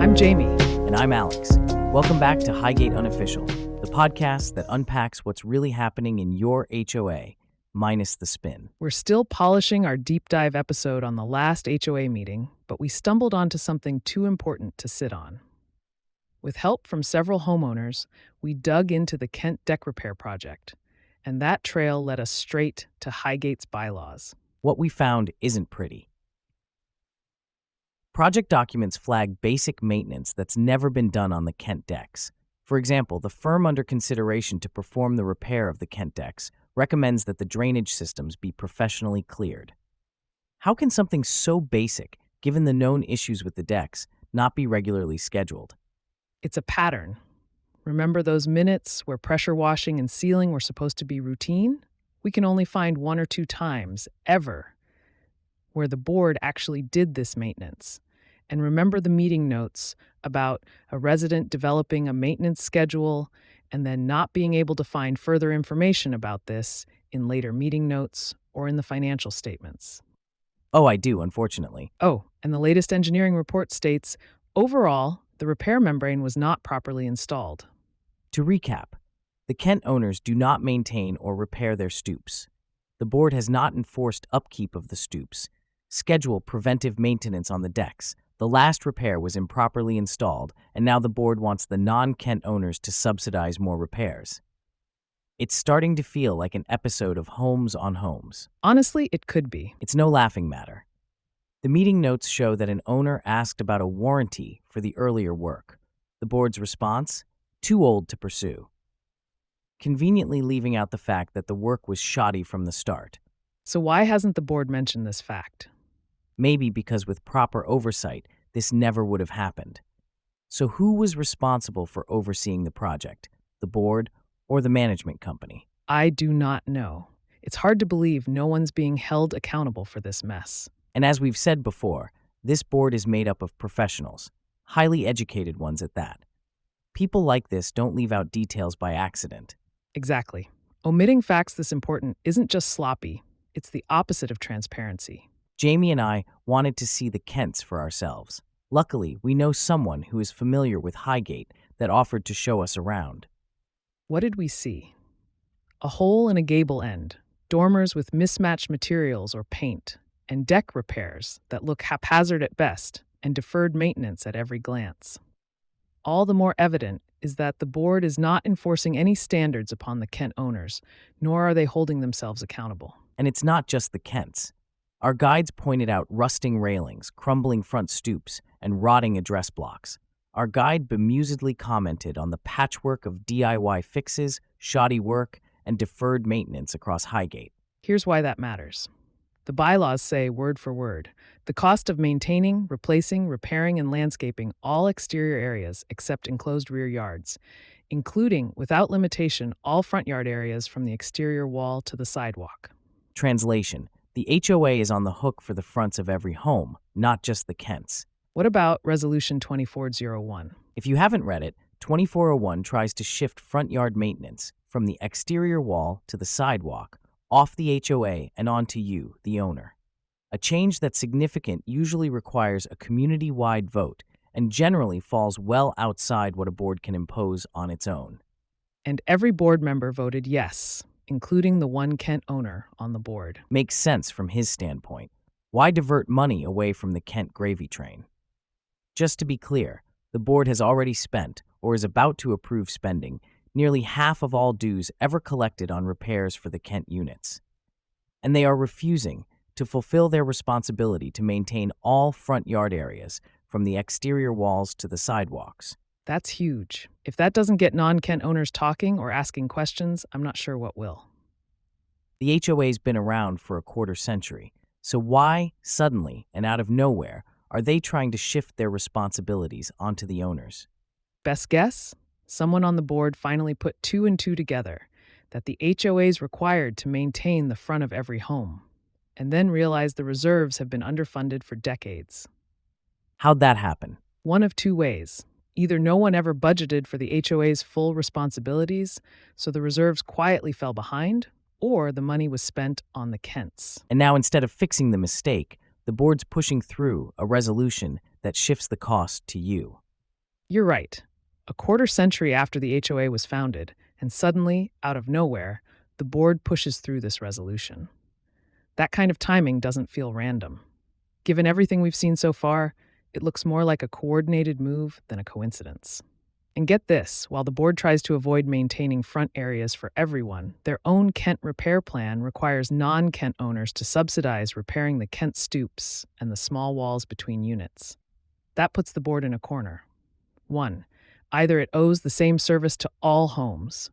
I'm Jamie. And I'm Alex. Welcome back to Highgate Unofficial, the podcast that unpacks what's really happening in your HOA, minus the spin. We're still polishing our deep dive episode on the last HOA meeting, but we stumbled onto something too important to sit on. With help from several homeowners, we dug into the Kent deck repair project, and that trail led us straight to Highgate's bylaws. What we found isn't pretty. Project documents flag basic maintenance that's never been done on the Kent decks. For example, the firm under consideration to perform the repair of the Kent decks recommends that the drainage systems be professionally cleared. How can something so basic, given the known issues with the decks, not be regularly scheduled? It's a pattern. Remember those minutes where pressure washing and sealing were supposed to be routine? We can only find one or two times, ever, where the board actually did this maintenance. And remember the meeting notes about a resident developing a maintenance schedule and then not being able to find further information about this in later meeting notes or in the financial statements. Oh, I do, unfortunately. Oh, and the latest engineering report states, overall, the repair membrane was not properly installed. To recap, the Kent owners do not maintain or repair their stoops. The board has not enforced upkeep of the stoops, schedule preventive maintenance on the decks. The last repair was improperly installed, and now the board wants the non-Kent owners to subsidize more repairs. It's starting to feel like an episode of Homes on Homes. Honestly, it could be. It's no laughing matter. The meeting notes show that an owner asked about a warranty for the earlier work. The board's response? Too old to pursue. Conveniently leaving out the fact that the work was shoddy from the start. So why hasn't the board mentioned this fact? Maybe because with proper oversight, this never would have happened. So who was responsible for overseeing the project? The board or the management company? I do not know. It's hard to believe no one's being held accountable for this mess. And as we've said before, this board is made up of professionals, highly educated ones at that. People like this don't leave out details by accident. Exactly. Omitting facts this important isn't just sloppy, it's the opposite of transparency. Jamie and I wanted to see the Kents for ourselves. Luckily, we know someone who is familiar with Highgate that offered to show us around. What did we see? A hole in a gable end, dormers with mismatched materials or paint, and deck repairs that look haphazard at best and deferred maintenance at every glance. All the more evident is that the board is not enforcing any standards upon the Kent owners, nor are they holding themselves accountable. And it's not just the Kents. Our guides pointed out rusting railings, crumbling front stoops, and rotting address blocks. Our guide bemusedly commented on the patchwork of DIY fixes, shoddy work, and deferred maintenance across Highgate. Here's why that matters. The bylaws say, word for word, the cost of maintaining, replacing, repairing, and landscaping all exterior areas except enclosed rear yards, including, without limitation, all front yard areas from the exterior wall to the sidewalk. Translation: the HOA is on the hook for the fronts of every home, not just the Kents. What about Resolution 2401? If you haven't read it, 2401 tries to shift front yard maintenance from the exterior wall to the sidewalk, off the HOA and onto you, the owner. A change that's significant usually requires a community-wide vote and generally falls well outside what a board can impose on its own. And every board member voted yes, including the one Kent owner on the board. Makes sense from his standpoint. Why divert money away from the Kent gravy train? Just to be clear, the board has already spent, or is about to approve spending, nearly half of all dues ever collected on repairs for the Kent units. And they are refusing to fulfill their responsibility to maintain all front yard areas, from the exterior walls to the sidewalks. That's huge. If that doesn't get non-Kent owners talking or asking questions, I'm not sure what will. The HOA's been around for a quarter century, so why, suddenly and out of nowhere, are they trying to shift their responsibilities onto the owners? Best guess? Someone on the board finally put two and two together, that the HOA is required to maintain the front of every home, and then realized the reserves have been underfunded for decades. How'd that happen? One of two ways. Either no one ever budgeted for the HOA's full responsibilities, so the reserves quietly fell behind, or the money was spent on the Kents. And now instead of fixing the mistake, the board's pushing through a resolution that shifts the cost to you. You're right. A quarter century after the HOA was founded, and suddenly, out of nowhere, the board pushes through this resolution. That kind of timing doesn't feel random. Given everything we've seen so far, it looks more like a coordinated move than a coincidence. And get this, while the board tries to avoid maintaining front areas for everyone, their own Kent repair plan requires non Kent owners to subsidize repairing the Kent stoops and the small walls between units. That puts the board in a corner. 1. Either it owes the same service to all homes.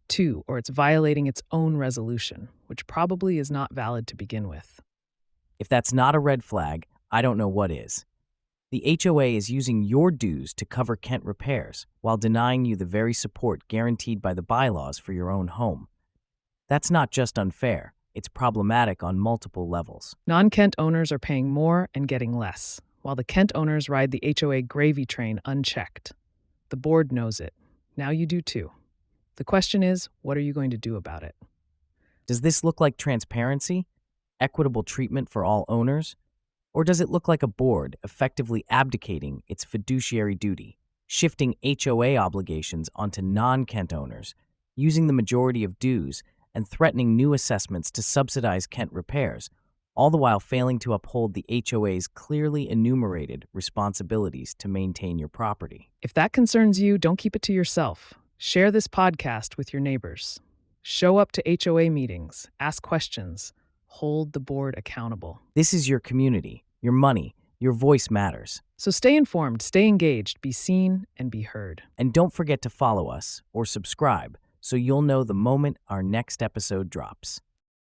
2. Or it's violating its own resolution, which probably is not valid to begin with. If that's not a red flag, I don't know what is. The HOA is using your dues to cover Kent repairs while denying you the very support guaranteed by the bylaws for your own home. That's not just unfair, it's problematic on multiple levels. Non Kent owners are paying more and getting less, while the Kent owners ride the HOA gravy train unchecked. The board knows it. Now you do too. The question is, what are you going to do about it? Does this look like transparency, equitable treatment for all owners? Or does it look like a board effectively abdicating its fiduciary duty, shifting HOA obligations onto non-Kent owners, using the majority of dues, and threatening new assessments to subsidize Kent repairs, all the while failing to uphold the HOA's clearly enumerated responsibilities to maintain your property? If that concerns you, don't keep it to yourself. Share this podcast with your neighbors. Show up to HOA meetings, ask questions, hold the board accountable. This is your community, your money, your voice matters. So stay informed, stay engaged, be seen, and be heard. And don't forget to follow us or subscribe so you'll know the moment our next episode drops.